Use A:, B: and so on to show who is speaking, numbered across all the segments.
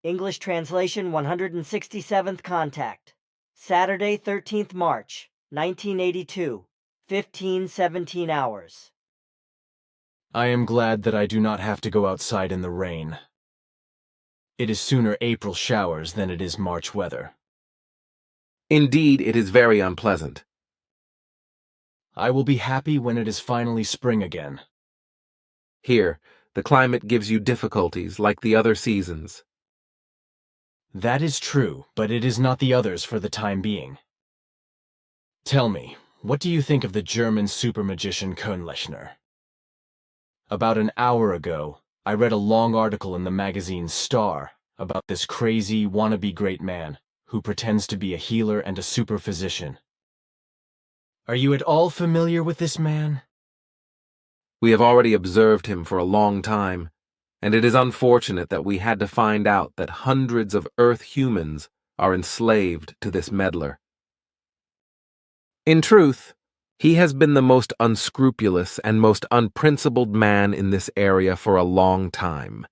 A: English translation 167th contact. Saturday, 13th March, 1982, 15:17 hours.
B: I am glad that I do not have to go outside in the rain. It is sooner April showers than it is March weather.
C: Indeed, it is very unpleasant.
B: I will be happy when it is finally spring again.
C: Here, the climate gives you difficulties like the other seasons.
B: That is true, but it is not the others for the time being. Tell me, what do you think of the German super-magician Könlechner? About an hour ago, I read a long article in the magazine Star about this crazy wannabe great man who pretends to be a healer and a super-physician. Are you at all familiar with this man?
C: We have already observed him for a long time, and it is unfortunate that we had to find out that hundreds of Earth humans are enslaved to this meddler. In truth, he has been the most unscrupulous and most unprincipled man in this area for a long time,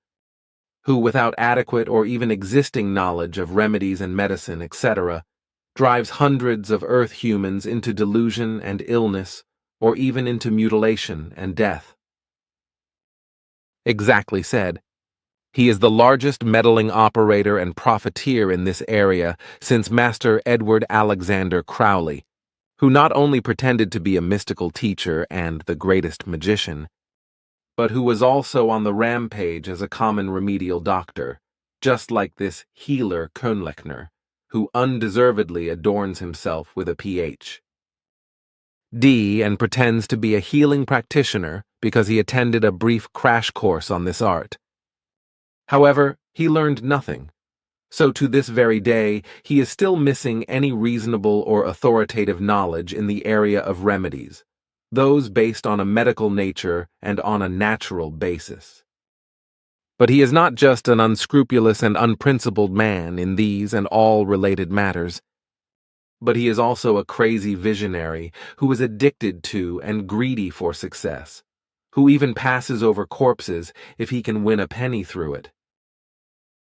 C: who, without adequate or even existing knowledge of remedies and medicine, etc., drives hundreds of Earth humans into delusion and illness, or even into mutilation and death. Exactly said. He is the largest meddling operator and profiteer in this area since Master Edward Alexander Crowley, who not only pretended to be a mystical teacher and the greatest magician, but who was also on the rampage as a common remedial doctor, just like this healer Könlechner, who undeservedly adorns himself with a PhD and pretends to be a healing practitioner because he attended a brief crash course on this art. However, he learned nothing, so to this very day he is still missing any reasonable or authoritative knowledge in the area of remedies, those based on a medical nature and on a natural basis. But he is not just an unscrupulous and unprincipled man in these and all related matters, but he is also a crazy visionary who is addicted to and greedy for success, who even passes over corpses if he can win a penny through it.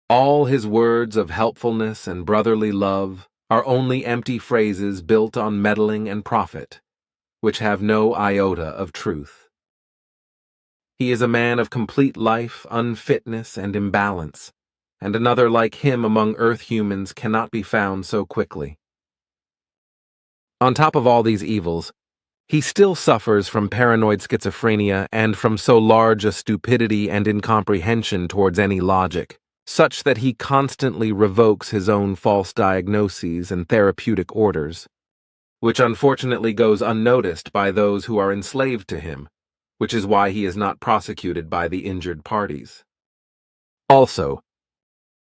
C: All his words of helpfulness and brotherly love are only empty phrases built on meddling and profit, which have no iota of truth. He is a man of complete life, unfitness, and imbalance, and another like him among Earth humans cannot be found so quickly. On top of all these evils, he still suffers from paranoid schizophrenia and from so large a stupidity and incomprehension towards any logic, such that he constantly revokes his own false diagnoses and therapeutic orders, which unfortunately goes unnoticed by those who are enslaved to him, which is why he is not prosecuted by the injured parties. Also,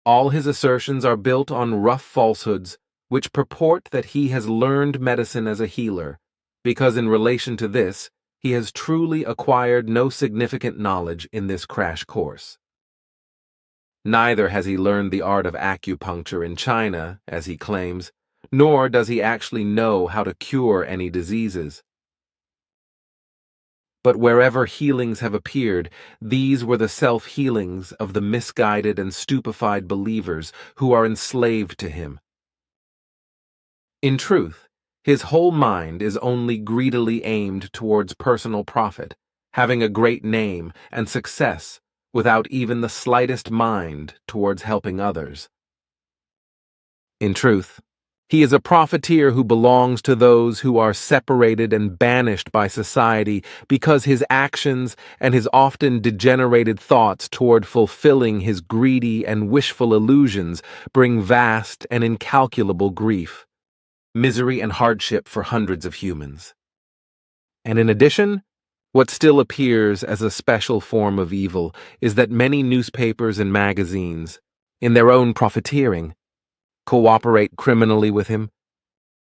C: all his assertions are built on rough falsehoods which purport that he has learned medicine as a healer, because in relation to this, he has truly acquired no significant knowledge in this crash course. Neither has he learned the art of acupuncture in China, as he claims, nor does he actually know how to cure any diseases. But wherever healings have appeared, these were the self-healings of the misguided and stupefied believers who are enslaved to him. In truth, his whole mind is only greedily aimed towards personal profit, having a great name and success without even the slightest mind towards helping others. In truth, he is a profiteer who belongs to those who are separated and banished by society because his actions and his often degenerated thoughts toward fulfilling his greedy and wishful illusions bring vast and incalculable grief, misery, and hardship for hundreds of humans. And in addition, what still appears as a special form of evil is that many newspapers and magazines, in their own profiteering, cooperate criminally with him,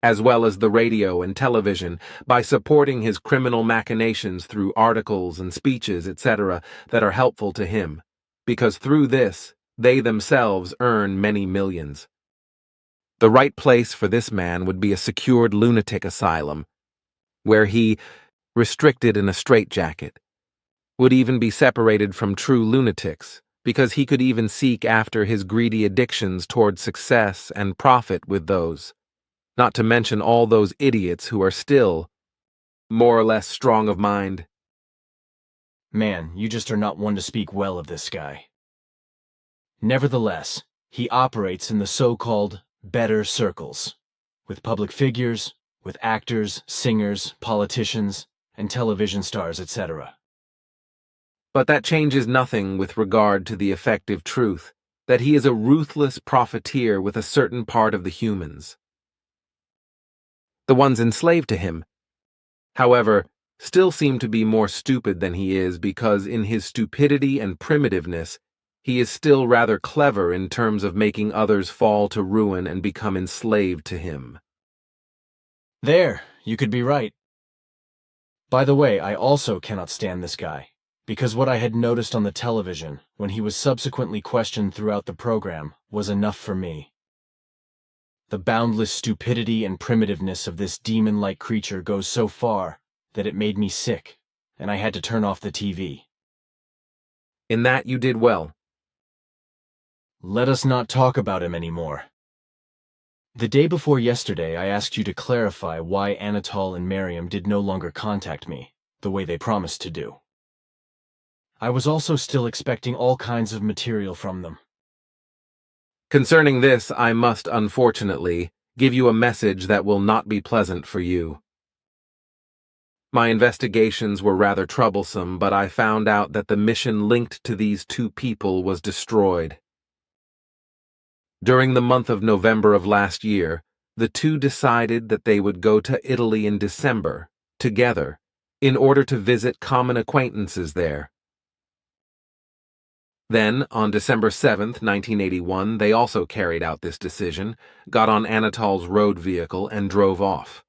C: as well as the radio and television, by supporting his criminal machinations through articles and speeches, etc., that are helpful to him, because through this, they themselves earn many millions. The right place for this man would be a secured lunatic asylum, where he, restricted in a straitjacket, would even be separated from true lunatics, because he could even seek after his greedy addictions toward success and profit with those, not to mention all those idiots who are still more or less strong of mind.
B: Man, you just are not one to speak well of this guy. Nevertheless, he operates in the so-called better circles, with public figures, with actors, singers, politicians, and television stars, etc.
C: But that changes nothing with regard to the effective truth that he is a ruthless profiteer with a certain part of the humans. The ones enslaved to him, however, still seem to be more stupid than he is because in his stupidity and primitiveness, he is still rather clever in terms of making others fall to ruin and become enslaved to him.
B: There, you could be right. By the way, I also cannot stand this guy, because what I had noticed on the television, when he was subsequently questioned throughout the program, was enough for me. The boundless stupidity and primitiveness of this demon-like creature goes so far that it made me sick, and I had to turn off the TV.
C: In that you did well.
B: Let us not talk about him anymore. The day before yesterday, I asked you to clarify why Anatol and Miriam did no longer contact me, the way they promised to do. I was also still expecting all kinds of material from them.
C: Concerning this, I must, unfortunately, give you a message that will not be pleasant for you. My investigations were rather troublesome, but I found out that the mission linked to these two people was destroyed. During the month of November of last year, the two decided that they would go to Italy in December, together, in order to visit common acquaintances there. Then, on December 7th, 1981, they also carried out this decision, got on Anatol's road vehicle, and drove off.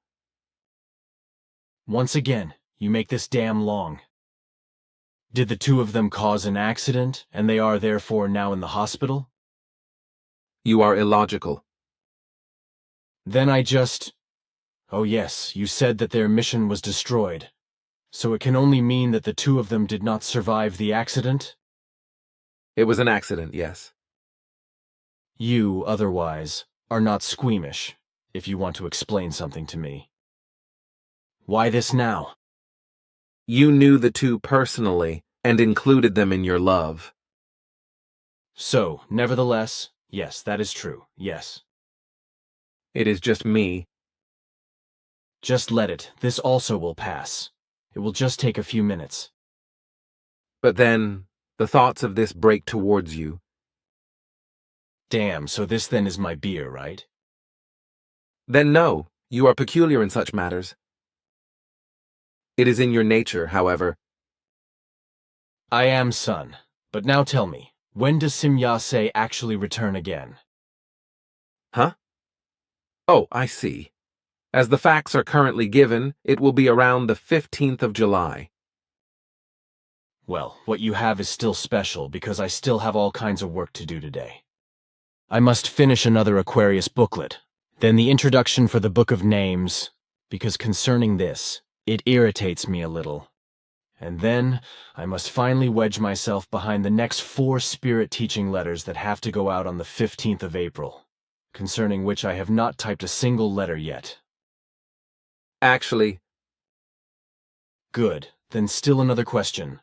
B: Once again, you make this damn long. Did the two of them cause an accident, and they are therefore now in the hospital?
C: You are illogical.
B: Then Oh yes, you said that their mission was destroyed. So it can only mean that the two of them did not survive the accident?
C: It was an accident, yes.
B: You, otherwise, are not squeamish, if you want to explain something to me. Why this now?
C: You knew the two personally, and included them in your love.
B: So, nevertheless, yes, that is true, yes.
C: It is just me.
B: Just let it. This also will pass. It will just take a few minutes.
C: But then, the thoughts of this break towards you.
B: Damn, so this then is my beer, right?
C: Then no, you are peculiar in such matters. It is in your nature, however.
B: I am, son. But now tell me, when does Simyase actually return again?
C: Huh? Oh, I see. As the facts are currently given, it will be around the 15th of July.
B: Well, what you have is still special because I still have all kinds of work to do today. I must finish another Aquarius booklet, then the introduction for the Book of Names, because concerning this, it irritates me a little. And then, I must finally wedge myself behind the next 4 spirit teaching letters that have to go out on the 15th of April, concerning which I have not typed a single letter yet.
C: Actually,
B: Good. Then still another question.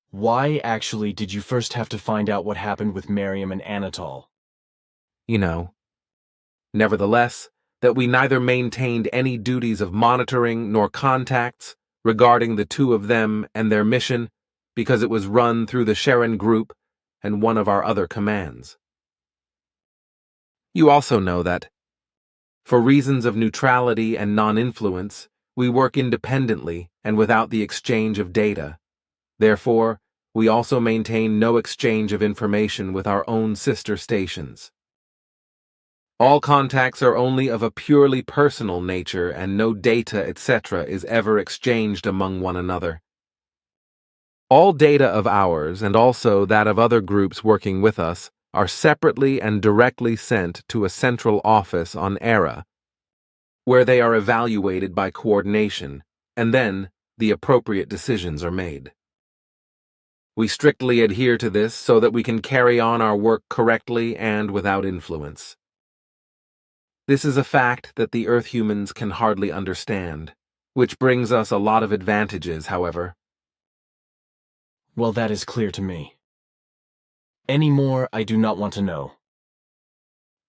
B: Why, actually, did you first have to find out what happened with Miriam and Anatol?
C: you know. Nevertheless, that we neither maintained any duties of monitoring nor contacts regarding the two of them and their mission, because it was run through the Sharon Group and one of our other commands. You also know that, for reasons of neutrality and non-influence, we work independently and without the exchange of data. Therefore, we also maintain no exchange of information with our own sister stations. All contacts are only of a purely personal nature, and no data, etc., is ever exchanged among one another. All data of ours, and also that of other groups working with us, are separately and directly sent to a central office on ERA, where they are evaluated by coordination, and then the appropriate decisions are made. We strictly adhere to this so that we can carry on our work correctly and without influence. This is a fact that the Earth humans can hardly understand, which brings us a lot of advantages, however.
B: Well, that is clear to me. Any more I do not want to know.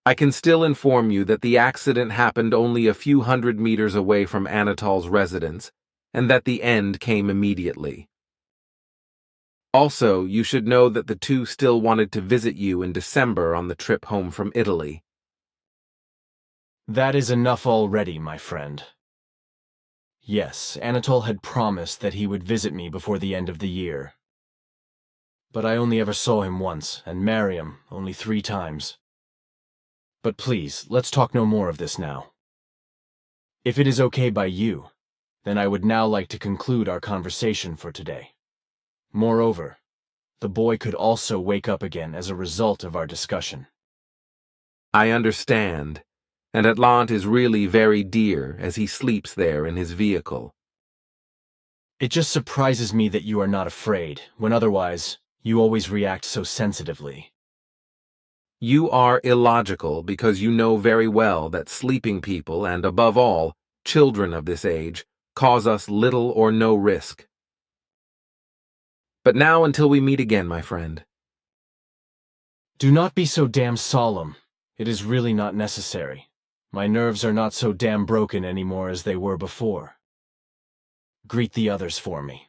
C: I can still inform you that the accident happened only a few hundred meters away from Anatol's residence, and that the end came immediately. Also, you should know that the two still wanted to visit you in December on the trip home from Italy.
B: That is enough already, my friend. Yes, Anatol had promised that he would visit me before the end of the year. But I only ever saw him once, and Mariam only 3 times. But please, let's talk no more of this now. If it is okay by you, then I would now like to conclude our conversation for today. Moreover, the boy could also wake up again as a result of our discussion.
C: I understand, and Atlant is really very dear as he sleeps there in his vehicle.
B: It just surprises me that you are not afraid, when otherwise you always react so sensitively.
C: You are illogical because you know very well that sleeping people, and above all, children of this age, cause us little or no risk. But now until we meet again, my friend.
B: Do not be so damn solemn. It is really not necessary. My nerves are not so damn broken anymore as they were before. Greet the others for me.